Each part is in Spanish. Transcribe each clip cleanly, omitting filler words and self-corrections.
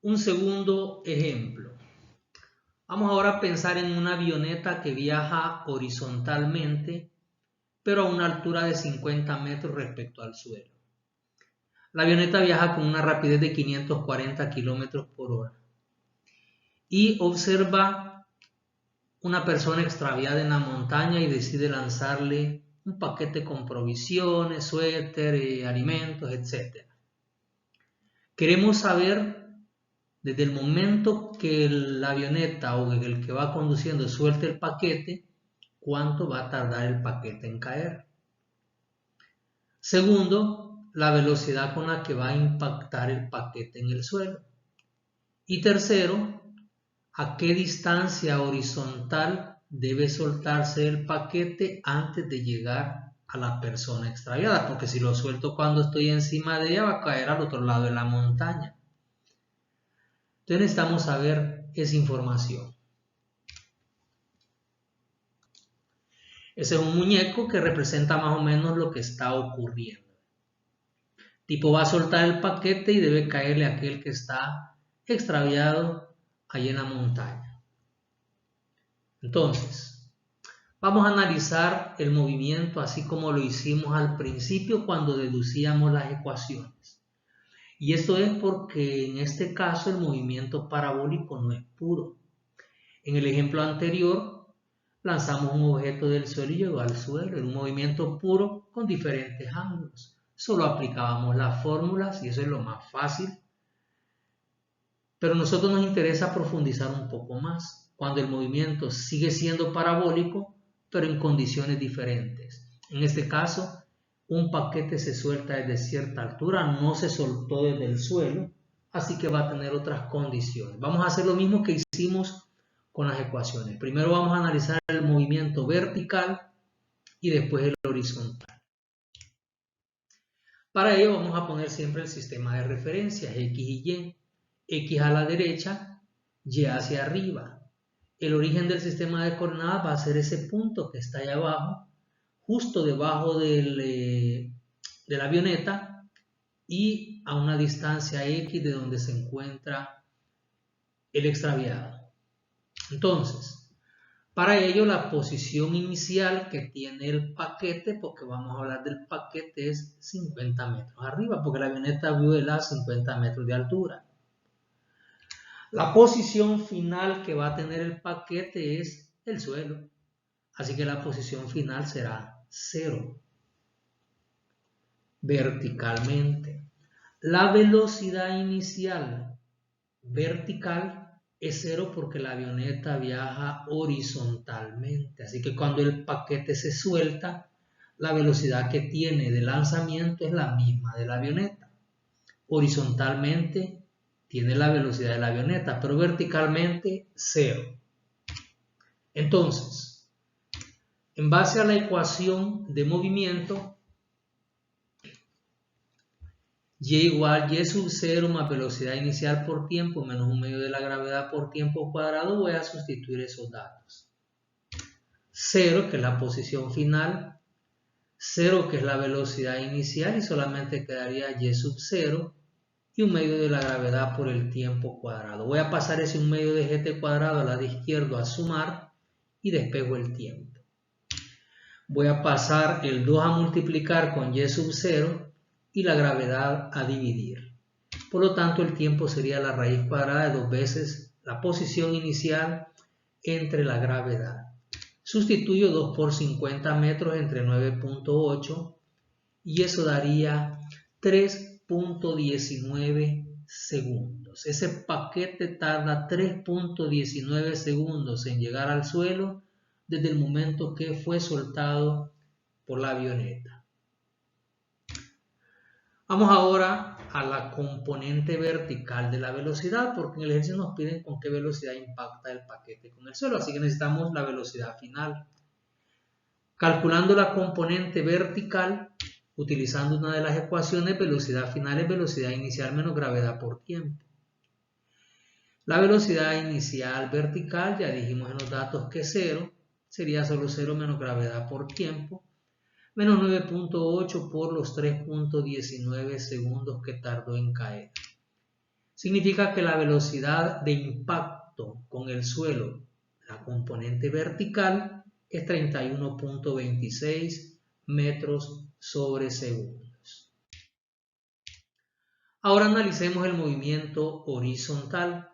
Un segundo ejemplo. Vamos ahora a pensar en una avioneta que viaja horizontalmente, pero a una altura de 50 metros respecto al suelo. La avioneta viaja con una rapidez de 540 kilómetros por hora y observa una persona extraviada en la montaña y decide lanzarle un paquete con provisiones, suéter, alimentos, etc. Queremos saber desde el momento que la avioneta o el que va conduciendo suelte el paquete, cuánto va a tardar el paquete en caer. Segundo, la velocidad con la que va a impactar el paquete en el suelo. Y tercero, a qué distancia horizontal debe soltarse el paquete antes de llegar a la persona extraviada, porque si lo suelto cuando estoy encima de ella va a caer al otro lado de la montaña. Entonces necesitamos saber esa información. Ese es un muñeco que representa más o menos lo que está ocurriendo. Tipo va a soltar el paquete y debe caerle a aquel que está extraviado ahí en la montaña. Entonces, vamos a analizar el movimiento así como lo hicimos al principio cuando deducíamos las ecuaciones. Y esto es porque en este caso el movimiento parabólico no es puro. En el ejemplo anterior lanzamos un objeto del suelo y llegó al suelo, en un movimiento puro con diferentes ángulos. Solo aplicábamos las fórmulas y eso es lo más fácil. Pero a nosotros nos interesa profundizar un poco más, cuando el movimiento sigue siendo parabólico, pero en condiciones diferentes. En este caso, un paquete se suelta desde cierta altura, no se soltó desde el suelo, así que va a tener otras condiciones. Vamos a hacer lo mismo que hicimos con las ecuaciones. Primero vamos a analizar el movimiento vertical y después el horizontal. Para ello vamos a poner siempre el sistema de referencias X y Y. X a la derecha, Y hacia arriba. El origen del sistema de coordenadas va a ser ese punto que está ahí abajo, justo debajo de la avioneta y a una distancia X de donde se encuentra el extraviado. Entonces, para ello la posición inicial que tiene el paquete, porque vamos a hablar del paquete, es 50 metros arriba, porque la avioneta vuela a 50 metros de altura. La posición final que va a tener el paquete es el suelo, así que la posición final será 0 verticalmente. La velocidad inicial vertical es 0 porque la avioneta viaja horizontalmente, así que cuando el paquete se suelta, la velocidad que tiene de lanzamiento es la misma de la avioneta. Horizontalmente tiene la velocidad de la avioneta, pero verticalmente 0. Entonces, en base a la ecuación de movimiento, y igual y sub 0 más velocidad inicial por tiempo menos 1/2 de la gravedad por tiempo cuadrado, voy a sustituir esos datos. 0, que es la posición final, 0, que es la velocidad inicial, y solamente quedaría y sub 0 y 1/2 de la gravedad por el tiempo cuadrado. Voy a pasar ese 1/2 de gt cuadrado al lado izquierdo a sumar y despejo el tiempo. Voy a pasar el 2 a multiplicar con y sub 0 y la gravedad a dividir. Por lo tanto, el tiempo sería la raíz cuadrada de 2 veces la posición inicial entre la gravedad. Sustituyo 2 por 50 metros entre 9.8 y eso daría 3.19 segundos. Ese paquete tarda 3.19 segundos en llegar al suelo desde el momento que fue soltado por la avioneta. Vamos ahora a la componente vertical de la velocidad, porque en el ejercicio nos piden con qué velocidad impacta el paquete con el suelo, así que necesitamos la velocidad final. Calculando la componente vertical, utilizando una de las ecuaciones, velocidad final es velocidad inicial menos gravedad por tiempo. La velocidad inicial vertical, ya dijimos en los datos que es 0, sería solo 0 menos gravedad por tiempo, menos 9.8 por los 3.19 segundos que tardó en caer. significa que la velocidad de impacto con el suelo, la componente vertical, es 31.26 metros sobre segundos. Ahora analicemos el movimiento horizontal.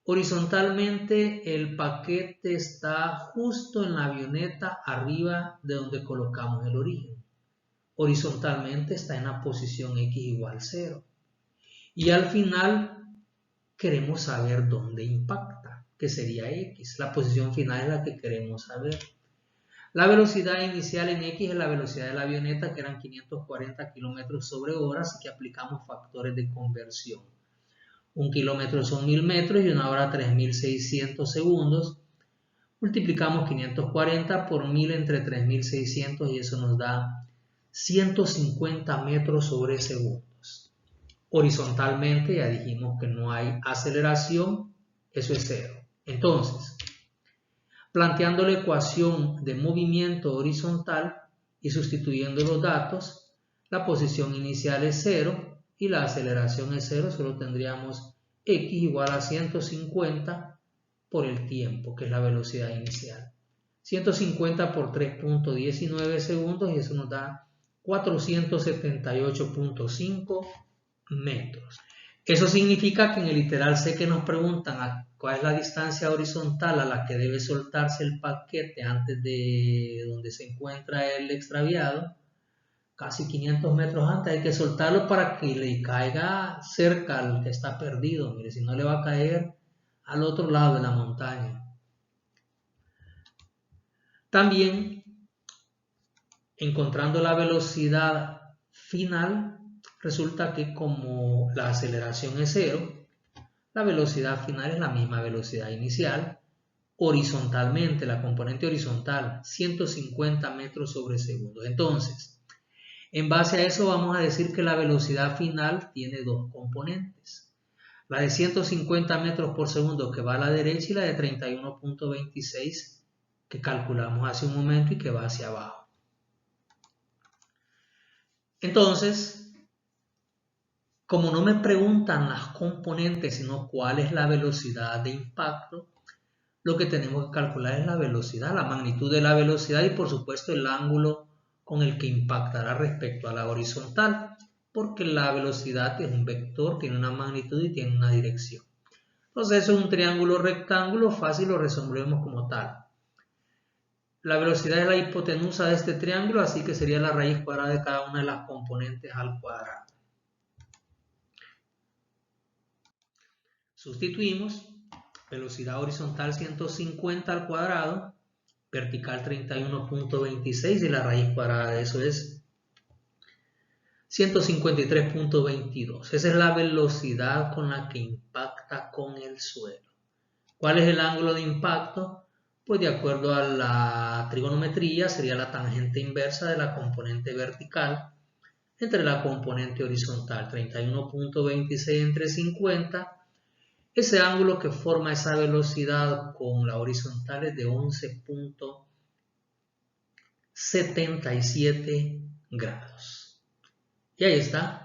Horizontalmente el paquete está justo en la avioneta arriba de donde colocamos el origen. Horizontalmente está en la posición x igual 0. Y al final queremos saber dónde impacta, que sería x. La posición final es la que queremos saber. La velocidad inicial en x es la velocidad de la avioneta, que eran 540 kilómetros sobre hora, así que aplicamos factores de conversión. 1 kilómetro son 1000 metros y 1 hora 3600 segundos. Multiplicamos 540 por 1000 entre 3600 y eso nos da 150 metros sobre segundos. Horizontalmente ya dijimos que no hay aceleración, eso es 0. Entonces, planteando la ecuación de movimiento horizontal y sustituyendo los datos, la posición inicial es 0 y la aceleración es 0, solo tendríamos x igual a 150 por el tiempo, que es la velocidad inicial. 150 por 3.19 segundos y eso nos da 478.5 metros. Eso significa que en el literal C que nos preguntan cuál es la distancia horizontal a la que debe soltarse el paquete antes de donde se encuentra el extraviado, casi 500 metros antes hay que soltarlo para que le caiga cerca al que está perdido. Mire, si no le va a caer al otro lado de la montaña. También, encontrando la velocidad final, resulta que como la aceleración es 0, la velocidad final es la misma velocidad inicial. Horizontalmente, la componente horizontal, 150 metros sobre segundo. Entonces, en base a eso vamos a decir que la velocidad final tiene dos componentes. La de 150 metros por segundo que va a la derecha y la de 31.26 que calculamos hace un momento y que va hacia abajo. Entonces, como no me preguntan las componentes, sino cuál es la velocidad de impacto, lo que tenemos que calcular es la velocidad, la magnitud de la velocidad y por supuesto el ángulo con el que impactará respecto a la horizontal, porque la velocidad es un vector, tiene una magnitud y tiene una dirección. Entonces eso es un triángulo rectángulo, fácil lo resolvemos como tal. La velocidad es la hipotenusa de este triángulo, así que sería la raíz cuadrada de cada una de las componentes al cuadrado. Sustituimos velocidad horizontal 150 al cuadrado, vertical 31.26 y la raíz cuadrada de eso es 153.22. Esa es la velocidad con la que impacta con el suelo. ¿Cuál es el ángulo de impacto? Pues de acuerdo a la trigonometría sería la tangente inversa de la componente vertical entre la componente horizontal, 31.26 entre 50. Ese ángulo que forma esa velocidad con la horizontal es de 11.77 grados. Y ahí está.